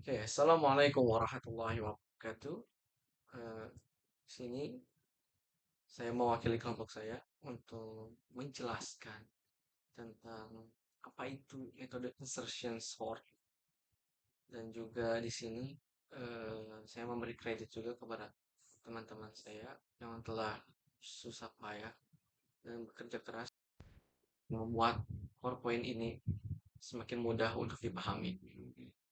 Oke, Assalamualaikum warahmatullahi wabarakatuh. Eh, sini saya mewakili kelompok saya untuk menjelaskan tentang apa itu metode insertion sort dan juga di sini saya memberi kredit juga kepada teman-teman saya yang telah susah payah dan bekerja keras membuat PowerPoint ini semakin mudah untuk dipahami.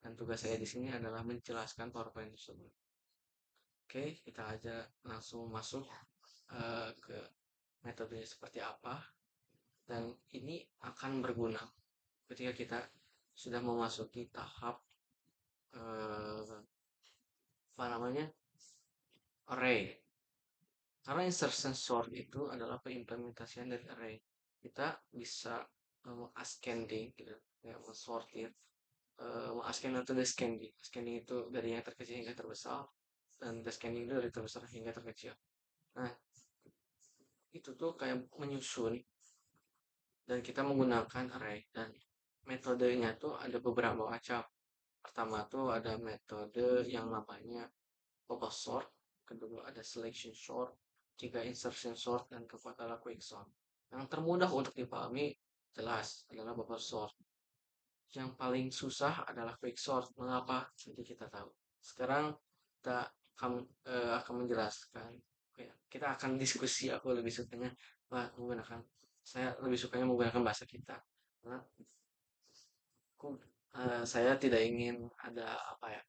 Dan tugas saya di sini adalah menjelaskan PowerPoint tersebut. Oke, kita aja langsung masuk ke metodenya seperti apa, dan ini akan berguna ketika kita sudah memasuki tahap apa namanya, array. Karena insertion sort itu adalah pengimplementasian dari array. Kita bisa ascending gitu, ya, mensortir, ascending atau descending. Ascending itu dari yang terkecil hingga terbesar, dan descending itu dari terbesar hingga terkecil. Nah, itu tuh kayak menyusun, dan kita menggunakan array, dan metodenya tuh ada beberapa macam. Pertama tuh ada metode yang namanya bubble sort, kedua ada selection sort, tiga insertion sort, dan keempat adalah quick sort. Yang termudah untuk dipahami jelas adalah bubble sort. Yang paling susah adalah quick sort. Mengapa? Nanti kita tahu. Sekarang kita akan menjelaskan. Kita akan diskusi. Aku lebih sukanya menggunakan. Saya lebih sukanya menggunakan bahasa kita. Karena saya tidak ingin ada apa ya,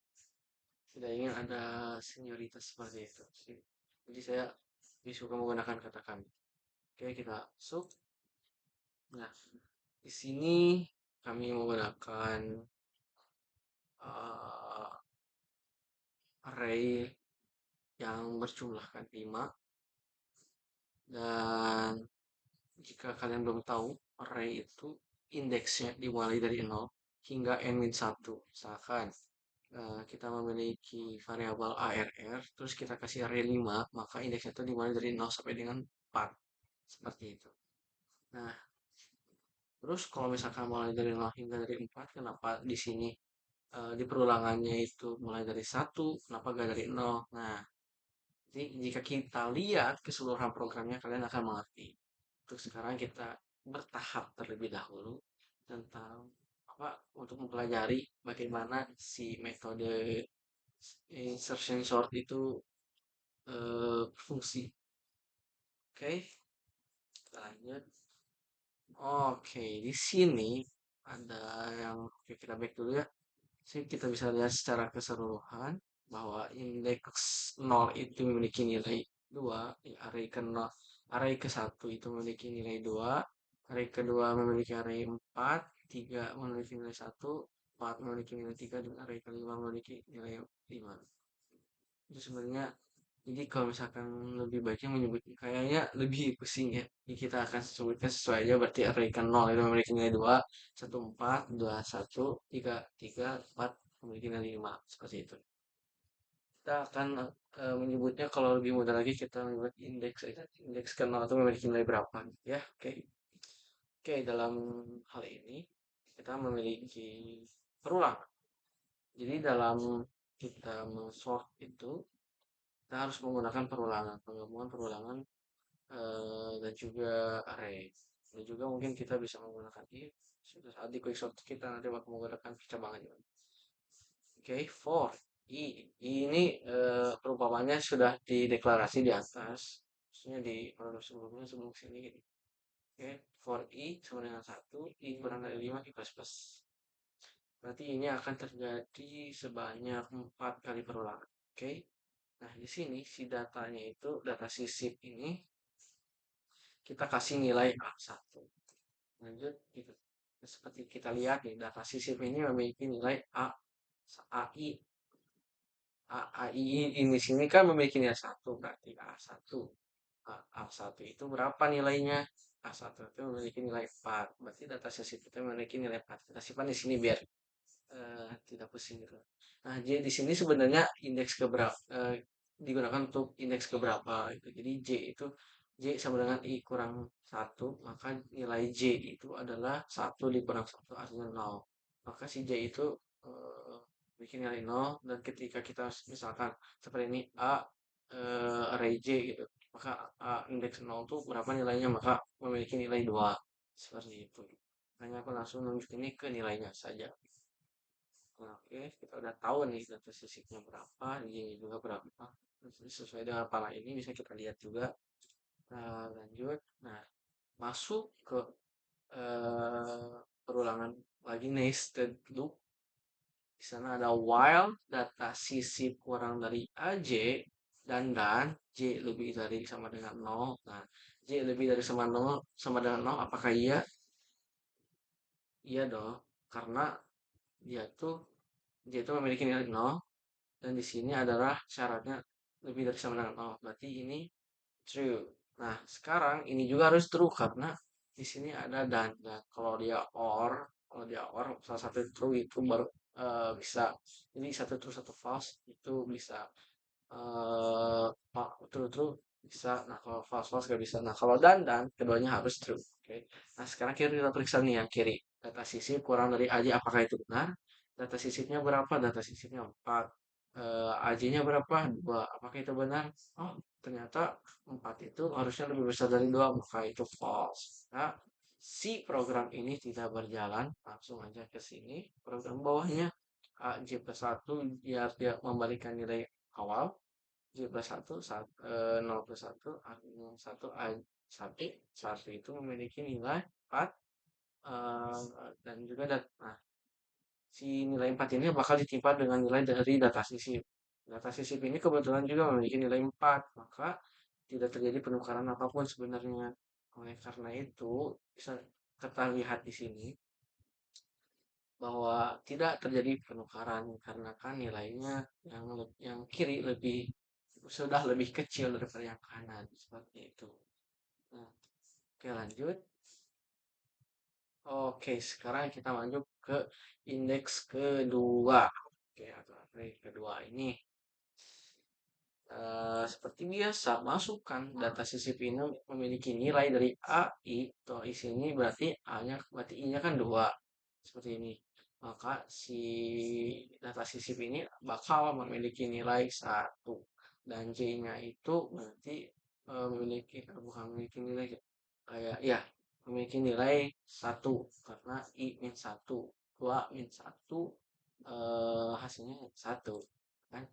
tidak ingin ada senioritas seperti itu sih. Jadi saya lebih suka menggunakan kata kami. Oke, kita masuk. Nah, di sini kami menggunakan uh, array yang berjumlahkan 5, dan jika kalian belum tahu, array itu indeksnya dimulai dari 0 hingga n-1. Misalkan kita memiliki variabel ARR, terus kita kasih array 5, maka indeksnya itu dimulai dari 0 sampai dengan 4. Seperti itu. Nah, terus kalau misalkan mulai dari 0 hingga dari 4, kenapa di sini di perulangannya itu mulai dari 1, kenapa gak dari 0? Nah, jadi jika kita lihat keseluruhan programnya, kalian akan mengerti. Untuk sekarang kita bertahap terlebih dahulu tentang apa, untuk mempelajari bagaimana si metode insertion sort itu berfungsi. Oke, kita lanjut. Oke, di sini ada yang, oke, kita back dulu ya. Jadi kita bisa lihat secara keseluruhan bahwa indeks 0 itu memiliki nilai 2, array ke 0, array ke 1 itu memiliki nilai 2, array kedua memiliki array 4, 3 memiliki nilai 1, 4 memiliki nilai 3, dan array kelima memiliki nilai 5. Itu sebenarnya, jadi kalau misalkan lebih baiknya menyebut, kayaknya lebih pusing ya. Jadi kita akan sebutkan sesuai aja, berarti array ke 0 itu memiliki nilai 2, 1 4, 2 1, 3 3, 4 memiliki nilai 5, seperti itu. Kita akan menyebutnya, kalau lebih mudah lagi kita menyebut indeks aja. Indeks ke 0 itu memiliki nilai berapa ya. Oke. Oke, dalam hal ini kita memiliki perulangan. Jadi dalam kita men-sort itu, kita harus menggunakan perulangan, penggabungan perulangan, dan juga array. Dan juga mungkin kita bisa menggunakan if. Sudah saat di quicksort kita nanti bakal menggunakan percabangan juga. Oke, for i ini perumpamannya sudah dideklarasi di atas, maksudnya di paragraf sebelumnya, sebelum sini gitu. Oke, for i sama dengan 1, i kurang dari 5, i plus plus. Berarti ini akan terjadi sebanyak 4 kali perulangan. Oke. Nah, di sini si datanya itu, data sisip ini kita kasih nilai A1. Lanjut, gitu. Seperti kita lihat nih, data sisip ini memiliki nilai AI. AI ini sini kan memiliki nilai 1, berarti A1. A1 itu berapa nilainya? A1 itu memiliki nilai 4. Berarti data sisip itu memiliki nilai 4. Kita simpan di sini biar tidak pusing gitu. Nah, J di sini sebenarnya indeks keberapa, digunakan untuk indeks keberapa itu. Jadi J sama dengan I kurang 1, maka nilai J itu adalah 1 dikurang 1, artinya 0. Maka si J itu bikin nilai nol, dan ketika kita misalkan seperti ini A array J gitu, maka A indeks 0 itu berapa nilainya, maka memiliki nilai 2 seperti itu. Hanya aku langsung nunjuk ini ke nilainya saja. Nah, oke, kita udah tahu nih data sisipnya berapa, Y-nya juga berapa. Sesuai dengan pola ini bisa kita lihat juga. Nah, lanjut. Nah, masuk ke perulangan lagi nested loop. Di sana ada while data sisip kurang dari AJ dan J lebih dari sama dengan 0. Nah, J lebih dari sama dengan 0, apakah iya? Iya dong, karena dia tuh J itu memiliki nilai 0, dan di sini adalah syaratnya lebih dari sama dengan 0. Berarti ini true. Nah, sekarang ini juga harus true karena di sini ada dan. Nah, kalau dia or salah satu true itu baru bisa. Jadi satu true satu false itu bisa true true bisa. Nah, kalau false false gak bisa. Nah, kalau dan keduanya harus true. Oke. Nah, sekarang kita periksa nih yang kiri. Data sisip kurang dari AJ, apakah itu benar? Data sisipnya berapa? Data sisipnya 4. AJ-nya berapa? 2. Apakah itu benar? Oh, ternyata 4 itu harusnya lebih besar dari 2, maka itu false. Nah, si program ini tidak berjalan. Langsung aja ke sini. Program bawahnya AJ plus 1, biar dia membalikan nilai awal. J plus 1, 0 plus 1, artinya 1, satu, 1 itu memiliki nilai 4, dan juga nah, si nilai 4 ini bakal ditimpa dengan nilai dari data sisip. Data sisip ini kebetulan juga memiliki nilai 4, maka tidak terjadi penukaran apapun sebenarnya. Oleh karena itu, bisa kita lihat di sini bahwa tidak terjadi penukaran karena kan nilainya yang kiri sudah lebih kecil daripada yang kanan seperti itu. Nah, oke, lanjut. Oke, sekarang kita lanjut ke indeks kedua. Oke, atau array kedua ini. Seperti biasa, masukkan data sisip ini memiliki nilai dari A, I. Tuh, I sini berarti A-nya, berarti I-nya kan 2. Seperti ini. Maka si data sisip ini bakal memiliki nilai 1. Dan J-nya itu berarti bukan memiliki nilai, kayak, ya, memiliki nilai 1. Karena I min 1. 2 min 1, hasilnya 1. Kan?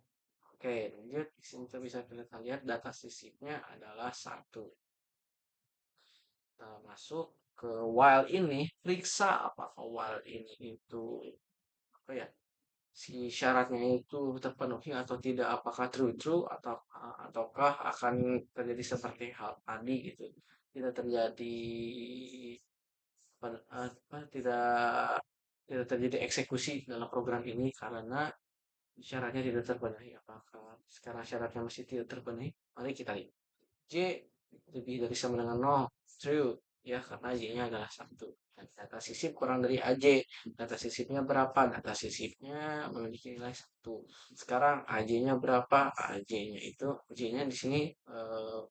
Oke, lanjut. Di sini kita bisa kita lihat data sisipnya adalah 1. Kita masuk ke while ini, periksa apakah while ini itu apa ya? Si syaratnya itu terpenuhi atau tidak, apakah true true ataukah akan terjadi seperti hal tadi gitu. Tidak terjadi tidak tidak terjadi eksekusi dalam program ini karena syaratnya tidak terpenuhi. Apakah sekarang syaratnya masih tidak terpenuhi? Mari kita lihat. J lebih dari sama dengan 0. True. Ya, karena Y-nya adalah 1. Dan data sisip kurang dari AJ. Data sisipnya berapa? Data sisipnya memiliki nilai 1. Sekarang AJ-nya berapa? AJ-nya itu, J-nya di sini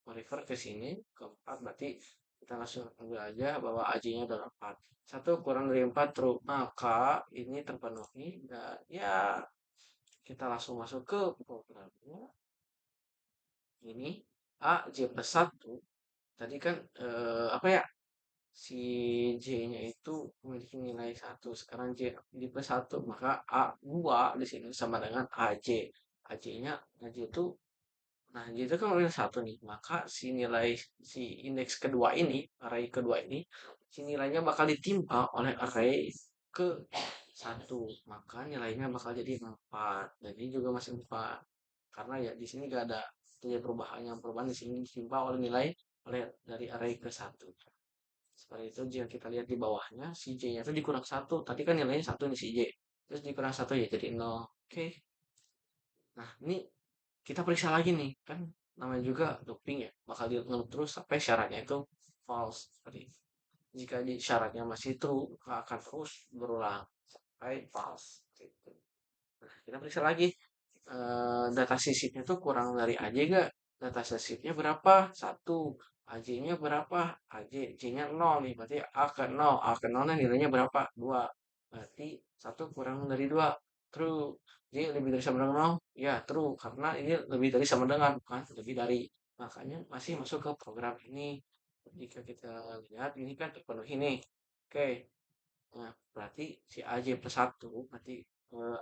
merefer ke sini, ke 4. Berarti kita langsung ambil aja bahwa AJ-nya adalah 4. 1 kurang dari 4 true. Maka ini terpenuhi. Dan ya, kita langsung masuk ke programnya. Ini A J plus 1. Tadi kan apa ya, si J-nya itu memiliki nilai 1. Sekarang J di plus 1, maka A2 di sini sama dengan AJ. AJ-nya, AJ itu, nah J itu kan nilai 1 nih. Maka si indeks kedua ini, array kedua ini, si nilainya bakal ditimpa oleh array ke 1. Maka nilainya bakal jadi 4. Dan ini juga masih 4. Karena ya di sini gak ada terjadi perubahan di sini ditimpa oleh nilai dari array ke 1. Seperti itu jika kita lihat di bawahnya, si J-nya itu dikurang 1. Tadi kan nilainya 1 nih si J. Terus dikurang 1 ya jadi 0. Oke. Nah, ini kita periksa lagi nih. Kan namanya juga looping ya. Bakal di loop terus sampai syaratnya itu false. Seperti itu. Jika syaratnya masih true, maka akan terus berulang sampai false. Gitu. Nah, kita periksa lagi. Data sisipnya tuh kurang dari AJ gak? Data sisipnya berapa? 1. AJ-nya berapa? AJ, J-nya 0 nih. Berarti A ke 0. A ke 0 nilainya berapa? 2. Berarti 1 kurang dari 2. true. Jadi lebih dari sama dengan nol, ya true. Karena ini lebih dari sama dengan, bukan lebih dari. Makanya masih masuk ke program ini. Jika kita lihat, ini kan terpenuhi nih. Oke, nah berarti si AJ plus 1, berarti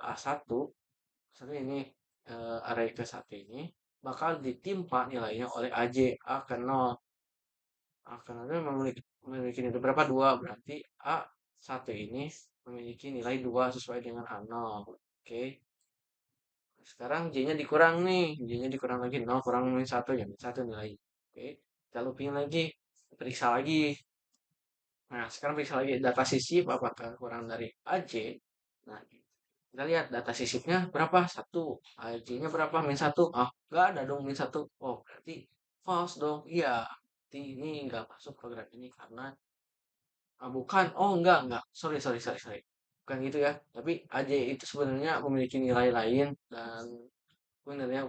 A1, misalnya ini array ke satu ini, bakal ditimpa nilainya oleh AJ, A ke 0. Akan ada memiliki nilai berapa? 2. Berarti A1 ini memiliki nilai 2 sesuai dengan A0. Oke. Sekarang J-nya dikurang nih. J-nya dikurang lagi. 0 kurang min 1 ya. Min 1 nilai. Oke. Kita looping lagi. Periksa lagi. Nah, sekarang periksa lagi data sisip apakah kurang dari AJ. Nah, kita lihat data sisipnya berapa? 1. AJ-nya berapa? Min 1. Ah, nggak ada dong min 1. Oh, berarti false dong. Iya. Berarti ini nggak masuk program ini karena bukan. Oh, enggak. Sorry, sorry, sorry, sorry. Bukan gitu ya. Tapi AJ itu sebenarnya memiliki nilai lain dan sebenarnya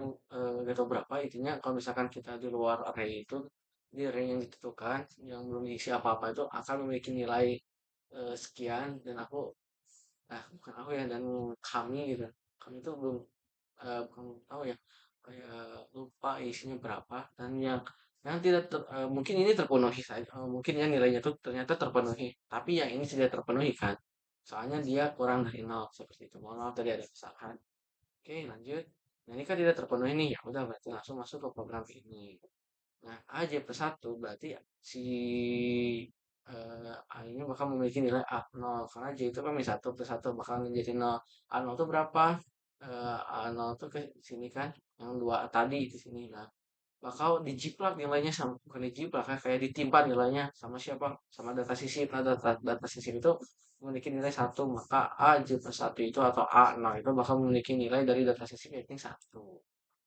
nggak tahu berapa. Intinya kalau misalkan kita di luar array itu, di array yang ditentukan, yang belum diisi apa-apa itu akan memiliki nilai sekian dan bukan aku ya, dan kami gitu. Kami itu belum bukan tahu ya, kayak lupa isinya berapa dan yang tidak mungkin ini terpenuhi saja, mungkin ya nilainya tuh ternyata terpenuhi tapi yang ini tidak terpenuhi kan, soalnya dia kurang dari nol seperti itu. Mohon maaf tadi ada kesalahan. Oke, lanjut. Nah, ini kan tidak terpenuhi nih, ya udah berarti langsung masuk ke program ini. Nah, A J plus 1 berarti si A ini bakal memiliki nilai A0 karena J itu kan min 1 plus 1 bakal menjadi 0. A0 itu berapa? A0 itu ke sini kan, yang 2 tadi di sini. Nah, bakal dijiplak nilainya sama, bukan dijiplak ya, kayak ditimpa nilainya sama siapa? Sama data sisip. Nah, data sisip itu memiliki nilai 1, maka A J plus 1 itu atau A0 itu bakal memiliki nilai dari data sisip yakni 1.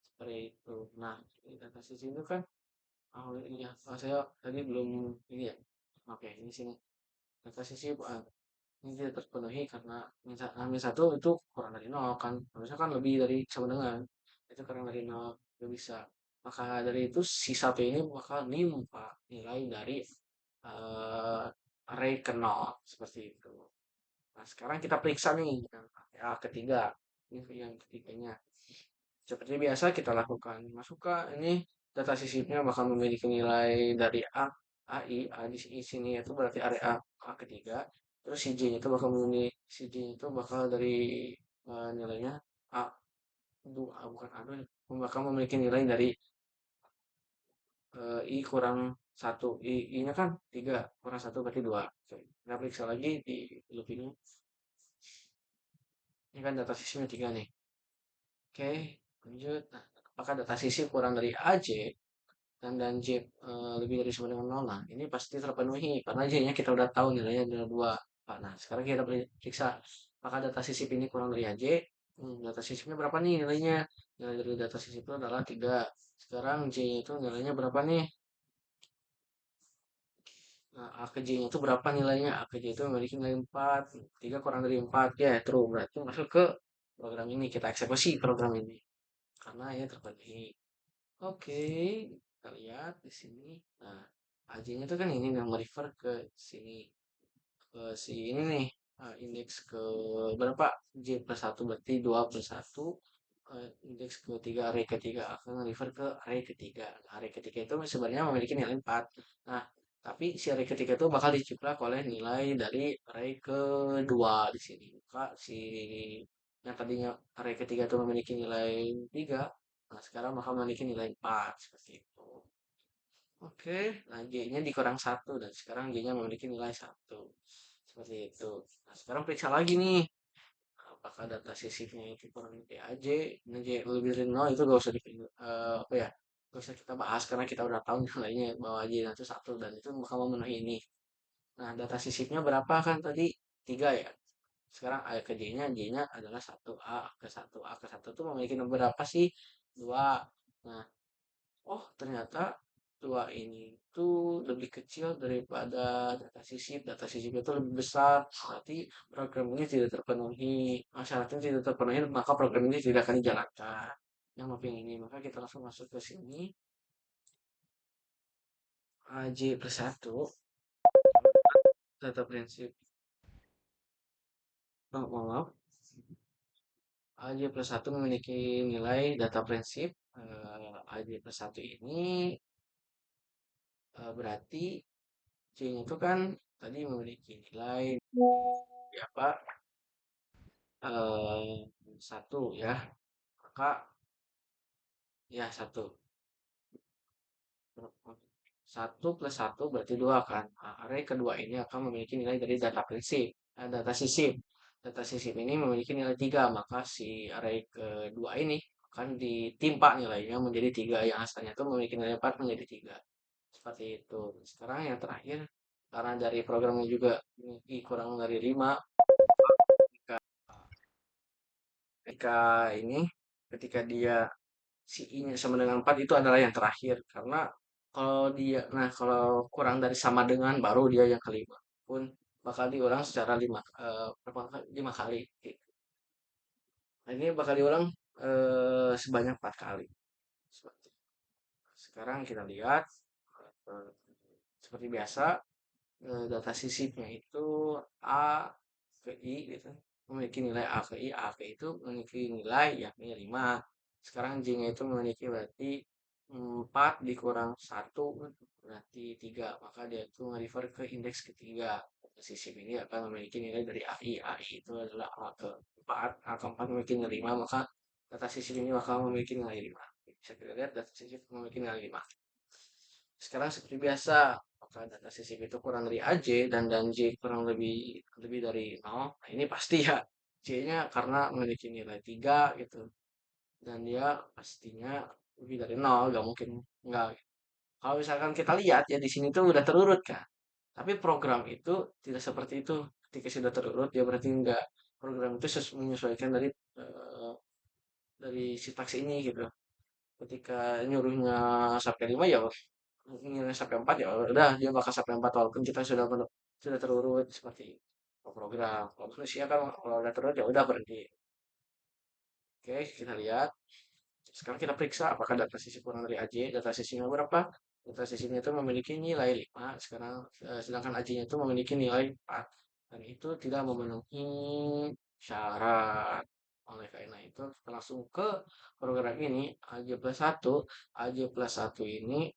Seperti itu. Nah, ini data sisip itu kan. Oh iya, saya tadi belum ini ya. Oke, ini sini. Data sisi ini tidak terpenuhi karena min satu itu kurang dari nol kan. Harusnya kan lebih dari sama dengan. Itu kurang dari nol, nggak bisa. Maka dari itu si satu ini bakal nimpa nilai dari eh array ke nol. Seperti itu. Nah, sekarang kita periksa nih yang ketiga. Ini yang ketiganya. Seperti biasa kita lakukan. Masukkan ini data sisipnya bakal memiliki nilai dari A di sini itu berarti area A ketiga. Terus si J-nya itu bakal memiliki si J itu bakal dari nilainya A2, bukan A2, bakal memiliki nilai dari I kurang satu. I-nya kan 3 kurang satu berarti 2. Oke. Kita periksa lagi di loop ini. Ini kan data sisipnya 3 nih. Oke, lanjut. Nah, apakah data sisip kurang dari AJ dan J lebih dari sama dengan nol? Nah, ini pasti terpenuhi karena J-nya kita udah tahu nilainya adalah 2. Nah, sekarang kita periksa apakah data sisip ini kurang dari AJ. Data sisipnya berapa nih nilainya? Nilai dari data sisip itu adalah 3. Sekarang J-nya itu nilainya berapa nih? Nah, A ke J-nya itu berapa nilainya? A ke J itu memiliki nilai 4. 3 kurang dari 4. Ya, true. Berarti masuk ke program ini. Kita eksekusi program ini. Karena ya terpenuhi. Oke, kita lihat di sini. Nah, AJ-nya itu kan ini yang merefer ke sini, ke si ini nih, indeks ke berapa? J plus 1 berarti 2 plus 1. Indeks ketiga, array ketiga akan refer ke array ketiga. Nah, array ketiga itu sebenarnya memiliki nilai 4. Nah, tapi si array ketiga itu bakal diciplak oleh nilai dari array kedua di sini. Maka si yang tadinya array ketiga itu memiliki nilai 3, nah sekarang bakal memiliki nilai 4 seperti itu. Oke, nah J-nya dikurang 1 dan sekarang J-nya memiliki nilai 1. Seperti itu. Nah, sekarang periksa lagi nih. Apakah data sisipnya itu kurang dari AJ, nah J lebih dari 0 itu gak usah apa ya? Gak usah kita bahas karena kita udah tahu nilainya bahwa J itu 1 dan itu bakal memenuhi ini. Nah, data sisipnya berapa kan tadi? 3 ya. Sekarang A ke J-nya, J-nya adalah 1 A ke 1 itu memiliki nomor berapa sih? 2. Nah, oh ternyata 2 ini tuh lebih kecil daripada data sisip itu lebih besar. Berarti program ini tidak terpenuhi. Syaratnya tidak terpenuhi, maka program ini tidak akan dijalankan. Yang mapping ini, maka kita langsung masuk ke sini. AJ plus 1, data prinsip. Oh, maaf. AJ plus satu memiliki nilai data prinsip. AJ plus satu ini berarti C-nya itu kan tadi memiliki nilai apa satu ya, maka ya satu. Satu plus satu berarti dua kan. Nah, array kedua ini akan memiliki nilai dari data prinsip, data sisip. Data sisip ini memiliki nilai tiga, maka si array kedua ini akan ditimpa nilainya menjadi tiga, yang asalnya itu memiliki nilai 4 menjadi tiga. Seperti itu. Sekarang yang terakhir, karena dari programnya juga memiliki kurang dari 5, ketika, ketika ini, ketika dia si I-nya sama dengan 4 itu adalah yang terakhir. Karena kalau kurang dari sama dengan baru dia yang kelima. Pun bakal diulang secara lima kali. Nah, ini bakal diulang sebanyak 4 kali. Sekarang kita lihat eh, seperti biasa, data sisipnya itu A ke I gitu. Memiliki nilai A ke I itu memiliki nilai yakni 5. Sekarang J-nya itu memiliki berarti 4 dikurang satu berarti 3. Maka dia itu merefer ke indeks ketiga. Sisip ini akan memiliki nilai dari AI. AI itu adalah A keempat. A keempat memiliki nilai 5, maka data sisip ini bakal memiliki nilai 5. Bisa kita lihat data sisip memiliki nilai 5. Sekarang seperti biasa, apakah data sisip itu kurang dari AJ dan J kurang lebih lebih dari 0. Nah, ini pasti ya J-nya karena memiliki nilai 3 gitu. Dan dia pastinya lebih dari 0, nggak mungkin nggak. Kalau misalkan kita lihat ya di sini tuh udah terurut kan. Tapi program itu tidak seperti itu. Ketika sudah terurut dia berarti enggak. Program itu menyesuaikan eh, dari sintaks ini gitu. Ketika nyuruhnya sampai 5 ya nyuruhnya sampai 4 ya udah dia bakal sampai 4 walaupun kita sudah terurut seperti program. Kalau manusia kan kalau udah terurut ya udah berhenti. Oke, kita lihat. Sekarang kita periksa apakah data sisi kurang dari AJ, data sisinya berapa? Data sisinya itu memiliki nilai 5, sekarang sedangkan AJ-nya itu memiliki nilai 4. Dan itu tidak memenuhi syarat. Oleh karena itu, kita langsung ke program ini, AJ plus 1. AJ plus 1 ini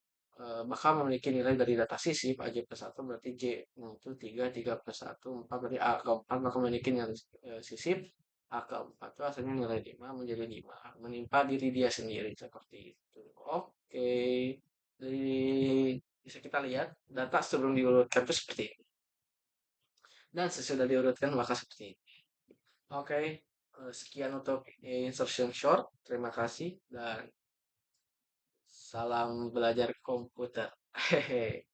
bakal memiliki nilai dari data sisip, AJ plus 1 berarti J. Nah, itu 3, 3 plus 1, 4 berarti A keempat bakal memiliki nilai sisip. A keempat itu asalnya nilai 5 menjadi 5 menimpa diri dia sendiri seperti itu. Oke, dari bisa kita lihat data sebelum diurutkan itu seperti ini dan sesudah diurutkan maka seperti ini. Oke, sekian untuk insertion short. Terima kasih dan salam belajar komputer. Hehe.